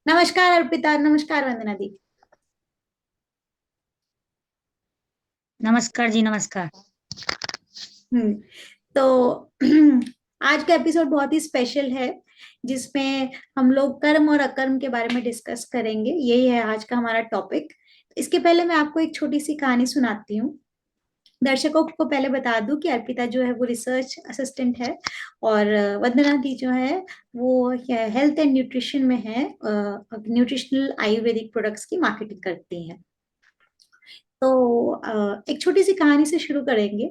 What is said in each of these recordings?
नमस्कार अर्पिता, नमस्कार वंदना दी। नमस्कार जी नमस्कार। हम्म तो आज का एपिसोड बहुत ही स्पेशल है, जिसमें हम लोग कर्म और अकर्म के बारे में डिस्कस करेंगे। यही है आज का हमारा टॉपिक। इसके पहले मैं आपको एक छोटी सी कहानी सुनाती हूँ। दर्शकों को पहले बता दूं कि अर्पिता जो है वो रिसर्च असिस्टेंट है, और वंदना दी जो है वो हेल्थ एंड न्यूट्रिशन में है। न्यूट्रिशनल आयुर्वेदिक प्रोडक्ट्स की मार्केटिंग करती हैं। तो एक छोटी सी कहानी से शुरू करेंगे।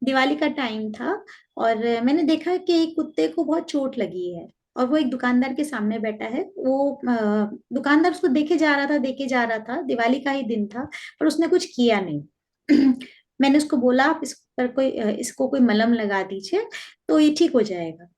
दिवाली का टाइम था, और मैंने देखा कि एक कुत्ते को बहुत चोट लगी है, और वो एक दुकानदार के सामने बैठा है। वो दुकानदार उसको देखे जा रहा था। दिवाली का ही दिन था, पर उसने कुछ किया नहीं। मैंने उसको बोला, आप इस पर इसको कोई मलहम लगा दीजिए, तो ये ठीक हो जाएगा।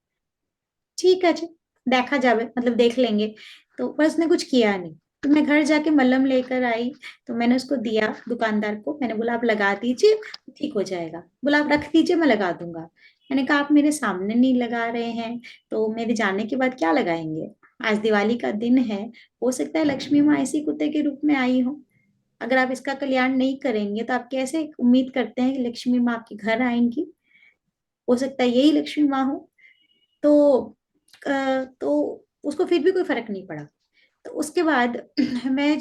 ठीक है जी, देखा जावे, मतलब देख लेंगे। तो पर उसने कुछ किया नहीं। तो मैं घर जाके मलहम लेकर आई। तो मैंने उसको दिया दुकानदार को। मैंने बोला, आप लगा दीजिए, ठीक हो जाएगा। बोला, आप रख दीजिए, मैं लगा दूंगा। मैंने कहा, आप मेरे सामने नहीं लगा रहे हैं, तो मेरे जाने के बाद क्या लगाएंगे? आज दिवाली का दिन है। हो सकता है लक्ष्मी माँ इसी कुत्ते के रूप में आई हो। अगर आप इसका कल्याण नहीं करेंगे, तो आप कैसे उम्मीद करते हैं कि लक्ष्मी माँ आपके घर आएंगी? हो सकता है यही लक्ष्मी माँ हो। तो तो उसको फिर भी कोई फर्क नहीं पड़ा। तो उसके बाद मैं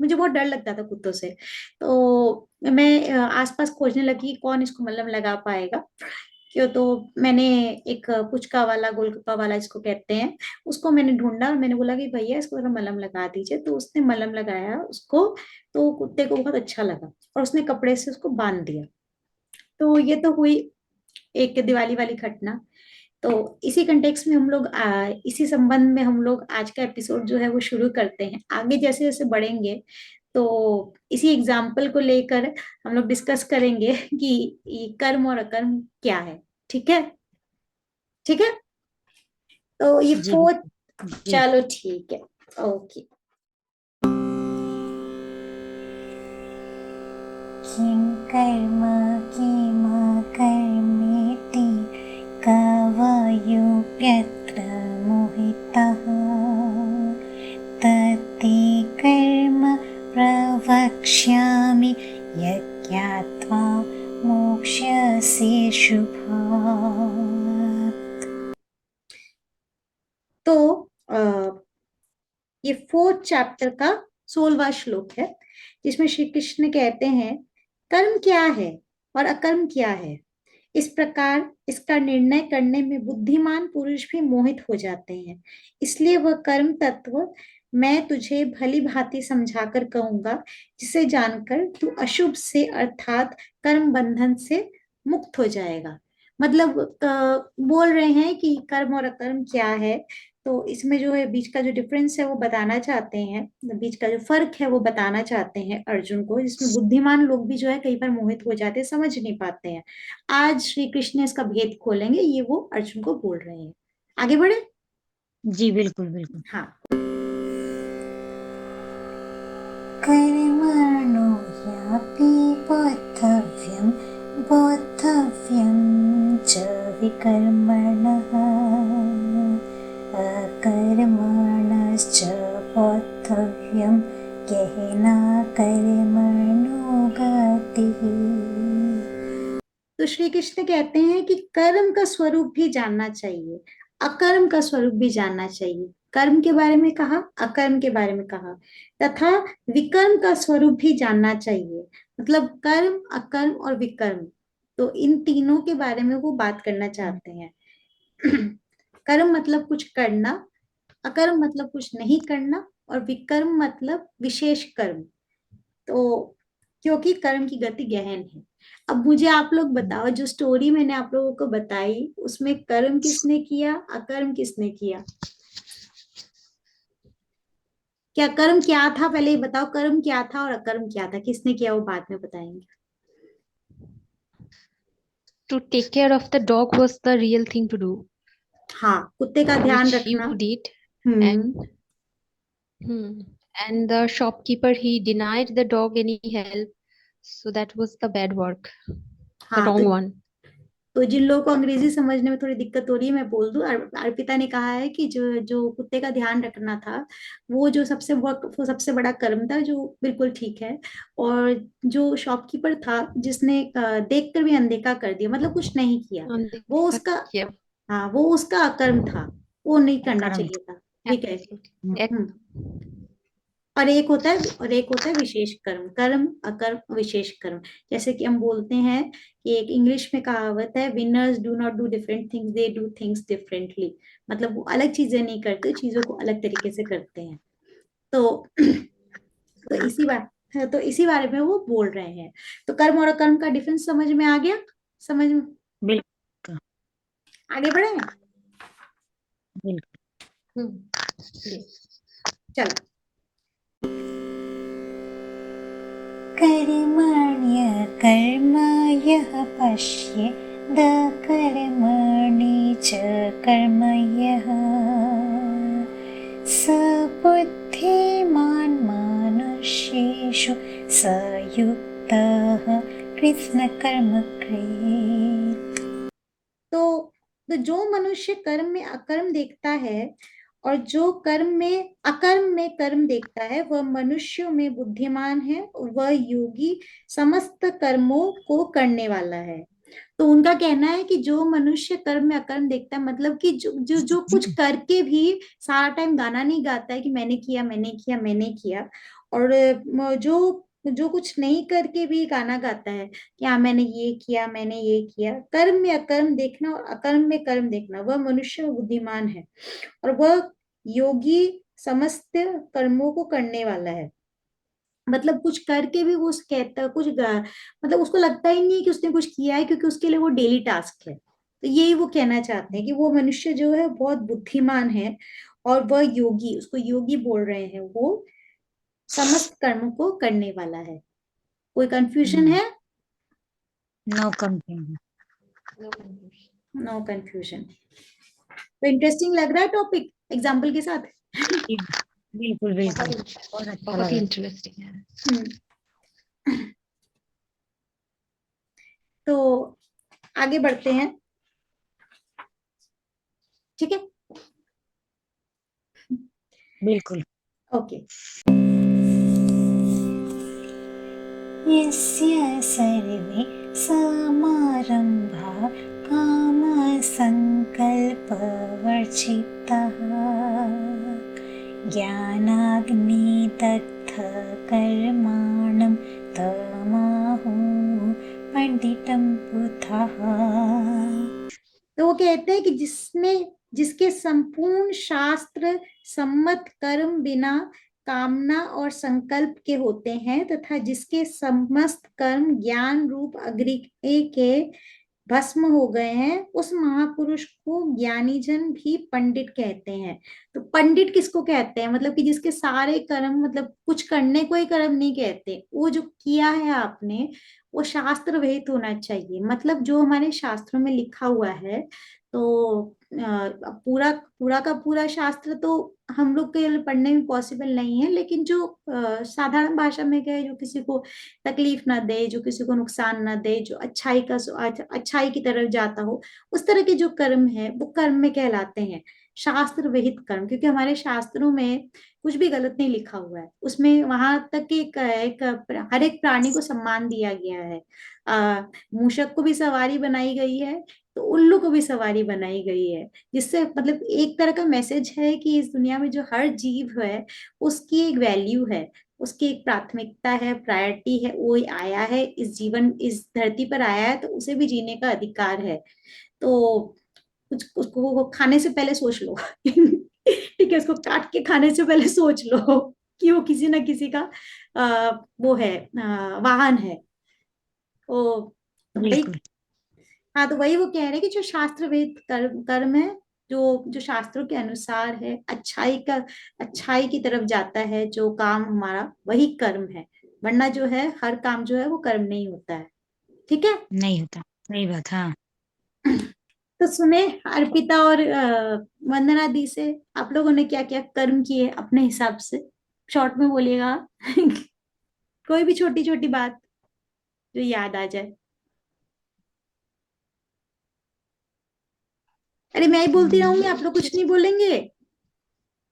मुझे बहुत डर लगता था कुत्तों से। तो मैं आसपास खोजने लगी कौन इसको मलहम लगा पाएगा। क्यों? तो मैंने एक पुचका वाला, गोलगप्पा वाला जिसको कहते हैं, उसको मैंने ढूंढा, और मैंने बोला कि भैया इसको जरा मलहम लगा दीजिए। तो उसने मलहम लगाया उसको। तो कुत्ते को बहुत अच्छा लगा, और उसने कपड़े से उसको बांध दिया। तो ये तो हुई एक दिवाली वाली घटना। तो इसी कंटेक्स्ट में हम लोग इसी संबंध में हम लोग आज का एपिसोड जो है वो शुरू करते हैं। आगे जैसे जैसे बढ़ेंगे, तो इसी एग्जाम्पल को लेकर हम लोग डिस्कस करेंगे कि ये कर्म और अकर्म क्या है। ठीक है? ठीक है। तो ये जी फोर्थ। बिल्कुल जी। चलो ठीक है। ओके। किं कर्म किम कर्मेति कवयोऽप्यत्र मोहितः तत्ते कर्म प्रवक्ष्यामि यज्ञात्वा मोक्ष्यसे शुभात्। तो अ, ये फोर्थ चैप्टर का 16वां श्लोक है, जिसमें श्री कृष्ण कहते हैं, कर्म क्या है और अकर्म क्या है? इस प्रकार इसका निर्णय करने में बुद्धिमान पुरुष भी मोहित हो जाते हैं। इसलिए वह कर्म तत्व मैं तुझे भली भांति समझाकर कहूंगा, जिसे जानकर तू अशुभ से अर्थात कर्म बंधन से मुक्त हो जाएगा। मतलब बोल रहे हैं कि कर्म और अकर्म क्या है। तो इसमें जो है बीच का जो डिफरेंस है वो बताना चाहते हैं, बीच का जो फर्क है वो बताना चाहते हैं अर्जुन को, जिसमें बुद्धिमान लोग भी जो है कई बार मोहित हो जाते हैं, समझ नहीं पाते हैं। आज श्री कृष्ण इसका भेद खोलेंगे, ये वो अर्जुन को बोल रहे हैं। आगे बढ़े। जी बिल्कुल बिल्कुल। हाँ। कर्मणो ह्यापि बोद्धव्यं बोद्धव्यं च विकर्मणः अकर्मणश्च बोद्धव्यं गहना कर्मणो गतिः। तो श्री कृष्ण कहते हैं कि कर्म का स्वरूप भी जानना चाहिए, अकर्म का स्वरूप भी जानना चाहिए। कर्म के बारे में कहा, अकर्म के बारे में कहा, तथा विकर्म का स्वरूप भी जानना चाहिए। मतलब कर्म, अकर्म और विकर्म, तो इन तीनों के बारे में वो बात करना चाहते हैं। कर्म मतलब कुछ करना, अकर्म मतलब कुछ नहीं करना, और विकर्म मतलब विशेष कर्म। तो क्योंकि कर्म की गति गहन है। अब मुझे आप लोग बताओ, जो स्टोरी मैंने आप लोगों को बताई उसमें कर्म किसने किया, अकर्म किसने किया? क्या कर्म क्या था, पहले ये बताओ, कर्म क्या था और अकर्म क्या था, किसने किया वो बाद में बताएंगे। To take care of the dog was the real thing to do, हाँ, कुत्ते का ध्यान which you रखना। did. Hmm. And hmm, and the shopkeeper, he denied the dog any help, so that was the bad work, the हाँ, तो wrong one. तो जिन लोगों को अंग्रेजी समझने में थोड़ी दिक्कत हो रही है मैं बोल दूं, अर्पिता ने कहा है कि जो जो कुत्ते का ध्यान रखना था, वो जो वो सबसे बड़ा कर्म था, जो बिल्कुल ठीक है। और जो शॉपकीपर था जिसने देख कर भी अनदेखा कर दिया, मतलब कुछ नहीं किया, वो अनदेखा उसका, किया। हाँ वो उसका अकर्म था, वो नहीं करना कर्म। चाहिए था। ये कह, एब्सोल्युटली। और एक होता है विशेष कर्म, कर्म अकर्म विशेष कर्म। जैसे कि हम बोलते हैं कि एक इंग्लिश में कहावत है, winners do not do different things, they do things differently. मतलब वो अलग चीजें नहीं करते, चीजों को अलग तरीके से करते हैं। तो इसी बारे में वो बोल रहे हैं। तो कर्म और अकर्म का डिफरेंस समझ में आ गया? समझ में बिल्कुल आगे बढ़े? बिल्कुल। चलो। कर्मण्य कर्म यः पश्येद कर्मणि च कर्म यः स बुद्धिमान् मनुष्येषु स युक्तः कृत्स्नकर्म कृत्। तो जो मनुष्य कर्म में अकर्म देखता है और जो कर्म में अकर्म में कर्म देखता है, वह मनुष्यों में बुद्धिमान है, वह योगी समस्त कर्मों को करने वाला है। तो उनका कहना है कि जो मनुष्य कर्म में अकर्म देखता है, मतलब कि जो जो जो कुछ करके भी सारा टाइम गाना नहीं गाता है कि मैंने किया मैंने किया मैंने किया, और जो जो कुछ नहीं करके भी गाना गाता है कि हाँ मैंने ये किया मैंने ये किया, कर्म में अकर्म देखना और अकर्म में कर्म देखना, वह मनुष्य बुद्धिमान है और वह योगी समस्त कर्मों को करने वाला है। मतलब कुछ करके भी वो कहता कुछ मतलब उसको लगता ही नहीं कि उसने कुछ किया है, क्योंकि उसके लिए वो डेली टास्क है। तो यही वो कहना चाहते हैं कि वो मनुष्य जो है बहुत बुद्धिमान है और वह योगी, उसको योगी बोल रहे हैं, वो समस्त कर्म को करने वाला है। कोई कंफ्यूजन है? No complain. No confusion. तो इंटरेस्टिंग लग रहा है टॉपिक एग्जाम्पल के साथ? बिल्कुल बिल्कुल, बहुत अच्छा बहुत ही लगा। इंटरेस्टिंग है। हम्म। तो आगे बढ़ते हैं, ठीक है? बिल्कुल। ओके। यस्य सर्वे समारम्भा कामसङ्कल्पवर्जिताः ज्ञानाग्निदग्धकर्माणं तमाहुः पंडितं बुधाः। तो वो कहते हैं कि जिसके संपूर्ण शास्त्र सम्मत कर्म बिना कामना और संकल्प के होते हैं, तथा जिसके समस्त कर्म ज्ञान रूप अग्नि के भस्म हो गए हैं, उस महापुरुष को ज्ञानी जन भी पंडित कहते हैं। तो पंडित किसको कहते हैं? मतलब कि जिसके सारे कर्म, मतलब कुछ करने को ही कर्म नहीं कहते, वो जो किया है आपने वो शास्त्र विहित होना चाहिए, मतलब जो हमारे शास्त्रों में लिखा हुआ है। तो पूरा पूरा का पूरा शास्त्र तो हम लोग के लिए पढ़ने में पॉसिबल नहीं है, लेकिन जो साधारण भाषा में कहे, जो किसी को तकलीफ ना दे, जो किसी को नुकसान ना दे, जो अच्छाई की तरफ जाता हो, उस तरह के जो कर्म है वो कर्म में कहलाते हैं, शास्त्र विहित कर्म। क्योंकि हमारे शास्त्रों में कुछ भी गलत नहीं लिखा हुआ है, उसमें वहां तक कि हर एक प्राणी को सम्मान दिया गया है। मूषक को भी सवारी बनाई गई है, तो उल्लू को भी सवारी बनाई गई है, जिससे मतलब एक तरह का मैसेज है कि इस दुनिया में जो हर जीव है उसकी एक वैल्यू है, उसकी एक प्राथमिकता है, प्रायोरिटी है। वो आया है इस धरती पर आया है, तो उसे भी जीने का अधिकार है। तो कुछ उसको खाने से पहले सोच लो ठीक है, उसको काट के खाने से पहले सोच लो कि वो किसी ना किसी का वो है, वाहन है। तो भाई, बिल्कुल हाँ, तो वही वो कह रहे हैं कि जो शास्त्र वेद कर्म है, जो जो शास्त्रों के अनुसार है, अच्छाई की तरफ जाता है जो काम हमारा, वही कर्म है। वरना जो है हर काम जो है वो कर्म नहीं होता है। ठीक है? नहीं होता, सही बात। हाँ तो सुने अर्पिता और वंदना दी से, आप लोगों ने क्या क्या कर्म किए अपने हिसाब से, शॉर्ट में बोलिएगा कोई भी छोटी छोटी बात जो याद आ जाए। अरे मैं ही बोलती रहूंगी, आप लोग कुछ नहीं बोलेंगे,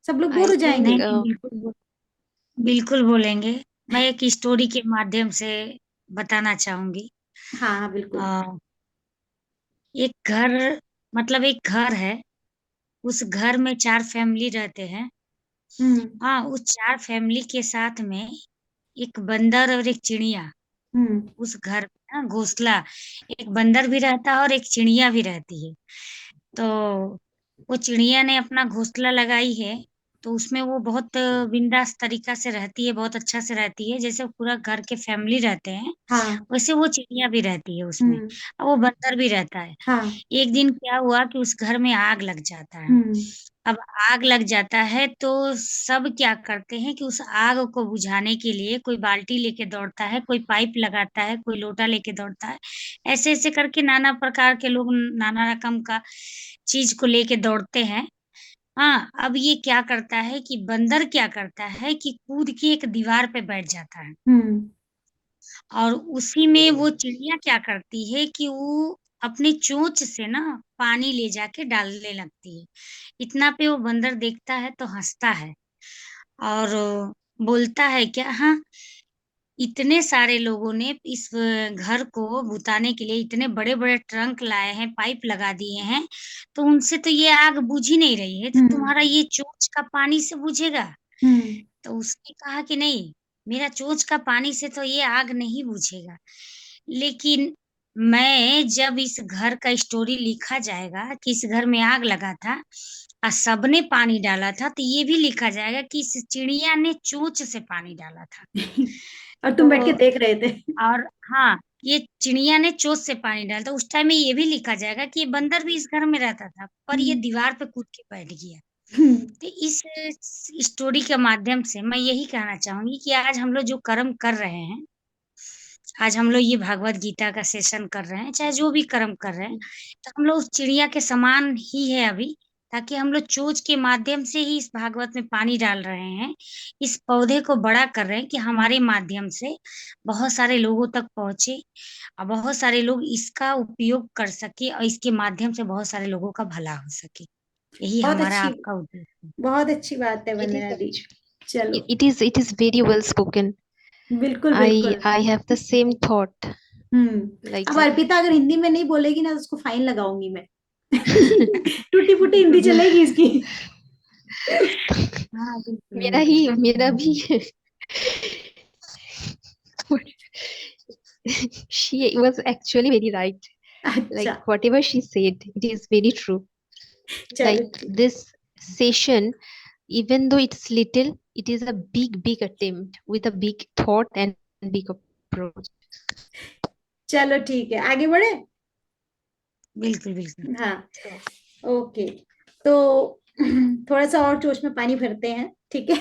सब लोग बोर I हो think जाएंगे। नहीं नहीं, बिल्कुल बोलेंगे। मैं एक स्टोरी के माध्यम से बताना चाहूंगी। हाँ हाँ बिल्कुल। आ, एक घर, मतलब एक घर है। उस घर में 4 फैमिली रहते हैं। हम्म हाँ, उस 4 फैमिली के साथ में एक बंदर और एक चिड़िया। हम्म उस घर में ना घोंसला, एक बंदर भी रहता है और एक चिड़िया भी रहती है। तो वो चिड़िया ने अपना घोंसला लगाई है, तो उसमें वो बहुत बिंदास तरीका से रहती है, बहुत अच्छा से रहती है, जैसे पूरा घर के फैमिली रहते हैं हाँ। वैसे वो चिड़िया भी रहती है उसमें, हम्म और वो बंदर भी रहता है। हाँ। एक दिन क्या हुआ कि उस घर में आग लग जाता है। हम्म अब आग लग जाता है तो सब क्या करते हैं कि उस आग को बुझाने के लिए कोई बाल्टी लेके दौड़ता है, कोई पाइप लगाता है, कोई लोटा लेके दौड़ता है। ऐसे ऐसे करके नाना प्रकार के लोग नाना रकम का चीज को लेके दौड़ते हैं। हाँ, अब ये क्या करता है कि बंदर क्या करता है कि कूद के एक दीवार पे बैठ जाता है। हम्म और उसी में वो चिड़िया क्या करती है कि वो अपनी चोंच से ना पानी ले जाके डालने लगती है। इतना पे वो बंदर देखता है तो हंसता है और बोलता है क्या, हाँ, इतने सारे लोगों ने इस घर को बुताने के लिए इतने बड़े बड़े ट्रंक लाए हैं, पाइप लगा दिए हैं, तो उनसे तो ये आग बुझ ही नहीं रही है, तो हम्म तुम्हारा ये चोंच का पानी से बुझेगा? हम्म तो उसने कहा कि नहीं, मेरा चोंच का पानी से तो ये आग नहीं बुझेगा। लेकिन मैं जब इस घर का स्टोरी लिखा जाएगा कि इस घर में आग लगा था और सबने पानी डाला था, तो ये भी लिखा जाएगा कि इस चिड़िया ने चोंच से पानी डाला था। और तुम बैठ के तो देख रहे थे। और हाँ, ये चिड़िया ने चोंच से पानी डाला था। उस टाइम में ये भी लिखा जाएगा कि ये बंदर भी इस घर में रहता था, पर ये हम्म दीवार पे कूद के बैठ गया। हम्म, तो इस स्टोरी के माध्यम से मैं यही कहना चाहूंगी कि आज हम लोग जो कर्म कर रहे हैं, आज हम लोग ये भागवत गीता का सेशन कर रहे हैं, चाहे जो भी कर्म कर रहे हैं, तो हम लोग उस चिड़िया के समान ही है अभी। ताकि हम लोग चोंच के माध्यम से ही इस भागवत में पानी डाल रहे हैं, इस पौधे को बड़ा कर रहे हैं कि हमारे माध्यम से बहुत सारे लोगों तक पहुंचे और बहुत सारे लोग इसका उपयोग कर सके और इसके माध्यम से बहुत सारे लोगों का भला हो सके। यही बहुत हमारा अच्छी, आपका उद्देश्य है। बहुत अच्छी बात है it is Vandana the. actually चलो। it is very well spoken. बिल्कुल I बिल्कुल। I have the same thought like अब that. अर्पिता अगर हिंदी में नहीं बोलेगी ना तो उसको फाइन लगाऊंगी मैं। टूटी फूटी हिंदी चलेगी इसकी। हाँ, बिल्कुल मेरा भी she was actually very right. अच्छा। Like whatever she said, it is very true. चलो Like ठीक। this session, even though it's little, it is a big attempt with a big thought and big approach. चलो ठीक है, आगे बढ़े। बिल्कुल बिल्कुल। हाँ। So, okay. तो थोड़ा सा और जोश में पानी भरते हैं, ठीक है।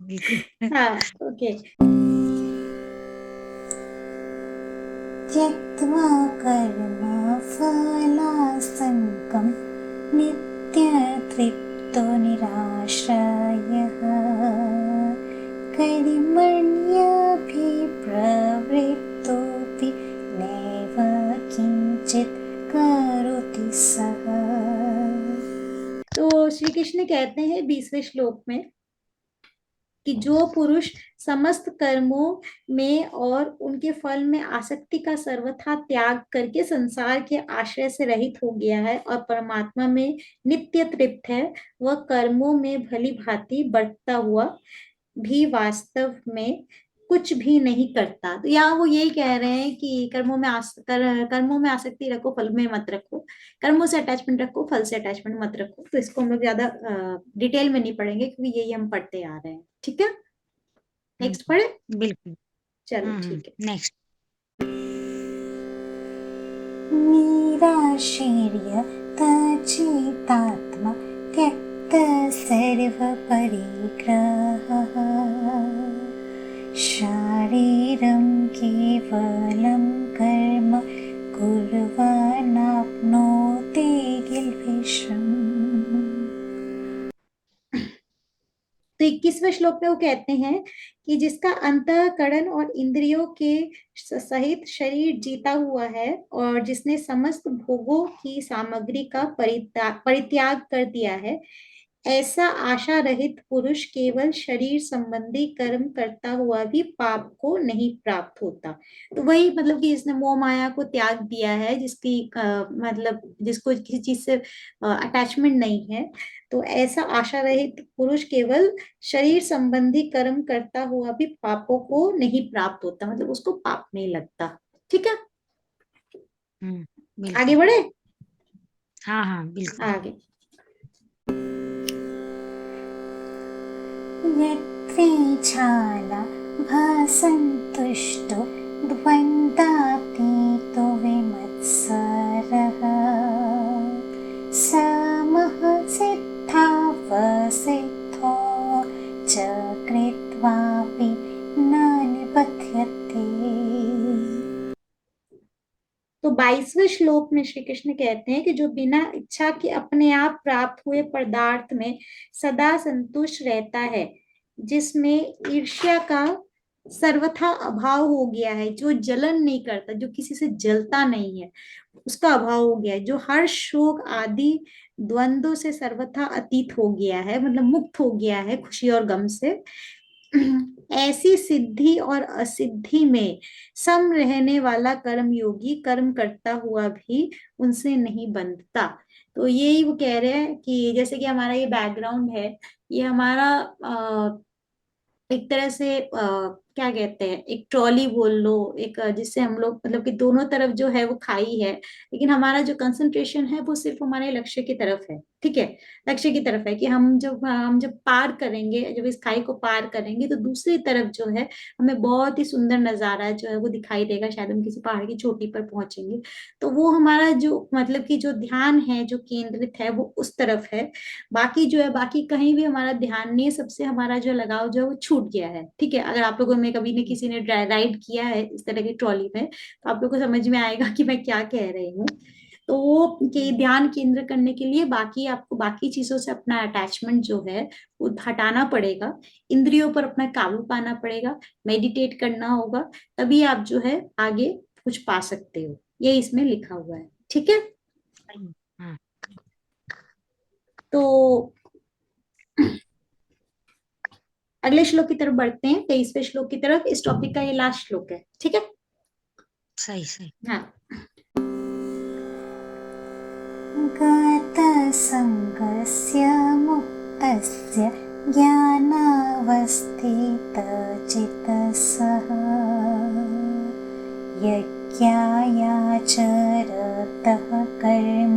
बिल्कुल। हाँ। ओके। त्यक्त्वा कर्मफलासङ्गं नित्यतृप्तो निराश्रयः कर्मण्यभिप्रवृत्तोऽपि नैव किञ्चित् करोति सः। तो श्री कृष्ण कहते हैं 20वें श्लोक में कि जो पुरुष समस्त कर्मों में और उनके फल में आसक्ति का सर्वथा त्याग करके संसार के आश्रय से रहित हो गया है और परमात्मा में नित्य तृप्त है, वह कर्मों में भली भांति बढ़ता हुआ भी वास्तव में कुछ भी नहीं करता। तो यहाँ वो यही कह रहे हैं कि कर्मों में आसक्ति रखो, फल में मत रखो। कर्मों से अटैचमेंट रखो, फल से अटैचमेंट मत रखो। तो इसको हम लोग ज्यादा डिटेल में नहीं पढ़ेंगे क्योंकि यही हम पढ़ते आ रहे हैं, ठीक है। हुँ, नेक्स्ट पढ़े। बिल्कुल। चलो हुँ, हुँ, ठीक है। नेक्स्ट। निराशीर्यतचितात्मा त्यक्तसर्वपरिग्रहः शारीरं केवलं कर्म कुर्वन्नाप्नोति किल्बिषम्। तो तो 21वें श्लोक में वो कहते हैं कि जिसका अंतःकरण और इंद्रियों के सहित शरीर जीता हुआ है और जिसने समस्त भोगों की सामग्री का परित्याग कर दिया है, ऐसा आशा रहित पुरुष केवल शरीर संबंधी कर्म करता हुआ भी पाप को नहीं प्राप्त होता। तो वही मतलब कि जिसने मोह माया को त्याग दिया है, जिसकी मतलब जिसको किसी चीज से अटैचमेंट नहीं है, तो ऐसा आशा रहित पुरुष केवल शरीर संबंधी कर्म करता हुआ भी पापों को नहीं प्राप्त होता, मतलब उसको पाप नहीं लगता। ठीक है, बिल्कुल। आगे बढ़े। हाँ हाँ बिल्कुल। आगे यत्रेच्छाला भासन्तुष्टो द्वन्द्वातीतो विमत्सरः समः सिद्धावसिद्धो च कृत्वापि न निबध्यते। तो 22वें श्लोक में श्री कृष्ण कहते हैं कि जो बिना इच्छा के अपने आप प्राप्त हुए पदार्थ में सदा संतुष्ट रहता है, जिसमें ईर्ष्या का सर्वथा अभाव हो गया है, जो जलन नहीं करता, जो किसी से जलता नहीं है, उसका अभाव हो गया है, जो हर शोक आदि द्वंद्व से सर्वथा अतीत हो गया है, मतलब मुक्त हो गया है खुशी और गम से, ऐसी सिद्धि और असिद्धि में सम रहने वाला कर्म योगी कर्म करता हुआ भी उनसे नहीं बंधता। तो यही वो कह रहे हैं कि जैसे कि हमारा ये बैकग्राउंड है, ये हमारा एक तरह से क्या कहते हैं, एक ट्रॉली बोल लो, एक जिससे हम लोग मतलब कि दोनों तरफ जो है वो खाई है, लेकिन हमारा जो कंसंट्रेशन है वो सिर्फ हमारे लक्ष्य की तरफ है। ठीक है, लक्ष्य की तरफ है कि हम जब पार करेंगे, जब इस खाई को पार करेंगे, तो दूसरी तरफ जो है हमें बहुत ही सुंदर नजारा जो है वो दिखाई देगा, शायद हम किसी पहाड़ की चोटी पर पहुंचेंगे। तो वो हमारा जो मतलब कि जो ध्यान है, जो केंद्रित है, वो उस तरफ है। बाकी जो है, बाकी कहीं भी हमारा ध्यान नहीं है, सबसे हमारा जो लगाव जो है वो छूट गया है। ठीक है, अगर आप लोगों में कभी ने किसी ने राइड किया है इस तरह की ट्रॉली में, तो आप लोगों को समझ में आएगा कि मैं क्या कह रही हूँ। तो वो के ध्यान केंद्र करने के लिए बाकी आपको बाकी चीजों से अपना अटैचमेंट जो है वो हटाना पड़ेगा, इंद्रियों पर अपना काबू पाना पड़ेगा, मेडिटेट करना होगा, तभी आप जो है आगे कुछ पा सकते हो। ये इसमें लिखा हुआ है। ठीक है, हाँ तो अगले श्लोक की तरफ बढ़ते हैं, 23वें श्लोक की तरफ। इस टॉपिक का ये लास्ट श्लोक है। ठीक है, सही सही। हाँ। गतसङ्गस्य मुक्तस्य ज्ञानावस्थितचित्तसः यज्ञायाचरतः कर्म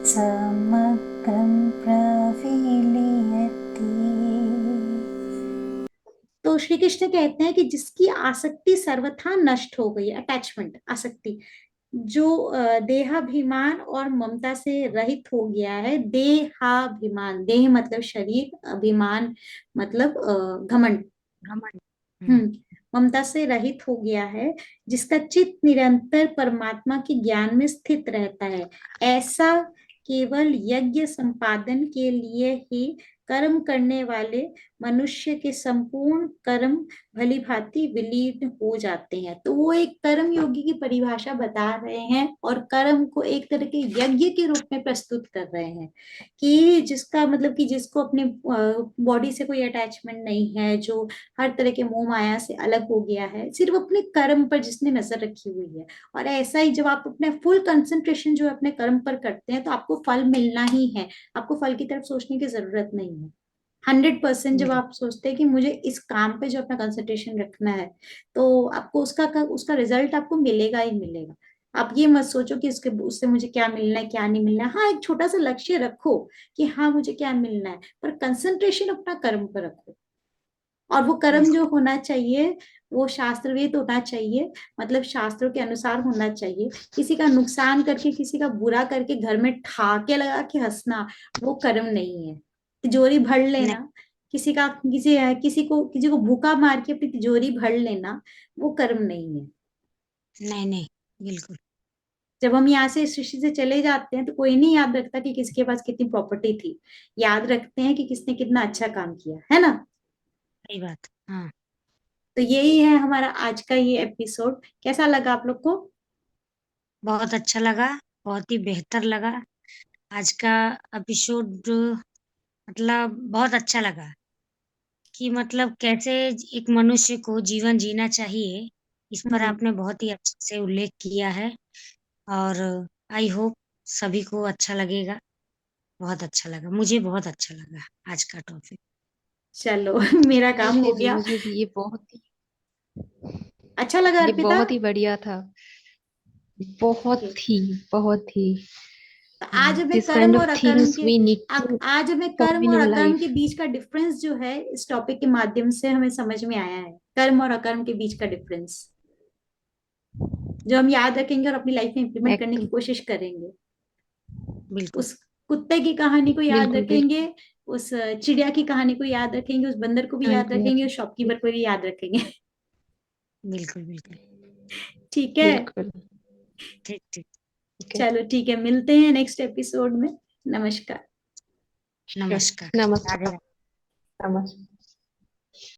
समग्रं प्रविलीयते। तो श्री कृष्ण कहते हैं कि जिसकी आसक्ति सर्वथा नष्ट हो गई, अटैचमेंट, आसक्ति, जो देहाभिमान और ममता से रहित हो गया है। देहाभिमान, देह मतलब शरीर, अभिमान मतलब घमंड, घमंड। ममता से रहित हो गया है, जिसका चित्त निरंतर परमात्मा के ज्ञान में स्थित रहता है, ऐसा केवल यज्ञ संपादन के लिए ही कर्म करने वाले मनुष्य के संपूर्ण कर्म भली भांति विलीन हो जाते हैं। तो वो एक कर्म योगी की परिभाषा बता रहे हैं और कर्म को एक तरह के यज्ञ के रूप में प्रस्तुत कर रहे हैं, कि जिसका मतलब कि जिसको अपने बॉडी से कोई अटैचमेंट नहीं है, जो हर तरह के मोह माया से अलग हो गया है, सिर्फ अपने कर्म पर जिसने नजर रखी हुई है। और ऐसा ही जब आप अपने फुल कंसंट्रेशन जो अपने कर्म पर करते हैं, तो आपको फल मिलना ही है, आपको फल की तरफ सोचने की जरूरत नहीं है। 100% जब आप सोचते हैं कि मुझे इस काम पे जो अपना कंसंट्रेशन रखना है, तो आपको उसका उसका रिजल्ट आपको मिलेगा ही मिलेगा। आप ये मत सोचो कि उससे मुझे क्या मिलना है क्या नहीं मिलना है। हाँ, एक छोटा सा लक्ष्य रखो कि हाँ मुझे क्या मिलना है, पर कंसंट्रेशन अपना कर्म पर रखो। और वो कर्म जो होना चाहिए वो शास्त्रवेद होना चाहिए, मतलब शास्त्रों के अनुसार होना चाहिए। किसी का नुकसान करके, किसी का बुरा करके घर में ठाके लगा के हंसना, वो कर्म नहीं है। तिजोरी भर नहीं लेना, किसी को भूखा मार के अपनी तिजोरी भर लेना, वो कर्म नहीं है। नहीं नहीं बिल्कुल। जब हम यहाँ से इस सृष्टि से चले जाते हैं, तो कोई नहीं याद रखता कि किसके पास कितनी प्रॉपर्टी थी, याद रखते हैं कि किसने कितना अच्छा काम किया है ना। सही बात। हाँ, तो यही है हमारा आज का ये एपिसोड। कैसा लगा आप लोग को? बहुत अच्छा लगा, बहुत ही बेहतर लगा। आज का एपिसोड मतलब बहुत अच्छा लगा कि मतलब कैसे एक मनुष्य को जीवन जीना चाहिए, इस पर हम्म, आपने बहुत ही अच्छे से उल्लेख किया है। और आई होप सभी को अच्छा लगेगा। बहुत अच्छा लगा, मुझे बहुत अच्छा लगा आज का टॉपिक। चलो मेरा काम हो गया। मुझे भी अच्छा लगा ये अर्पिता? बहुत ही बढ़िया था। ओके। बहुत ही तो आज हमें दिस कर्म काइंड और ऑफ अकर्म थिंग्स के वी नीड टू आज हमें कम कर्म इन और आवर अकर्म लाइफ। के बीच का डिफरेंस जो है इस टॉपिक के माध्यम से हमें समझ में आया है। कर्म और अकर्म के बीच का डिफरेंस जो हम याद रखेंगे और अपनी लाइफ में इम्प्लीमेंट करने की एकदम कोशिश करेंगे। बिल्कुल, उस कुत्ते की कहानी को याद बिल्कुल रखेंगे, उस चिड़िया की कहानी को याद रखेंगे, उस बंदर को भी कहानी याद को याद रखेंगे, उस रखेंगे। शॉपकीपर को भी याद रखेंगे। बिल्कुल, बिल्कुल। ठीक है। बिल्कुल। ठीक, ठीक। ठीक है। चलो ठीक है, मिलते हैं नेक्स्ट एपिसोड में। नमस्कार। श्योर। नमस्कार। राधे नमस्कार। राधे। नमस्कार।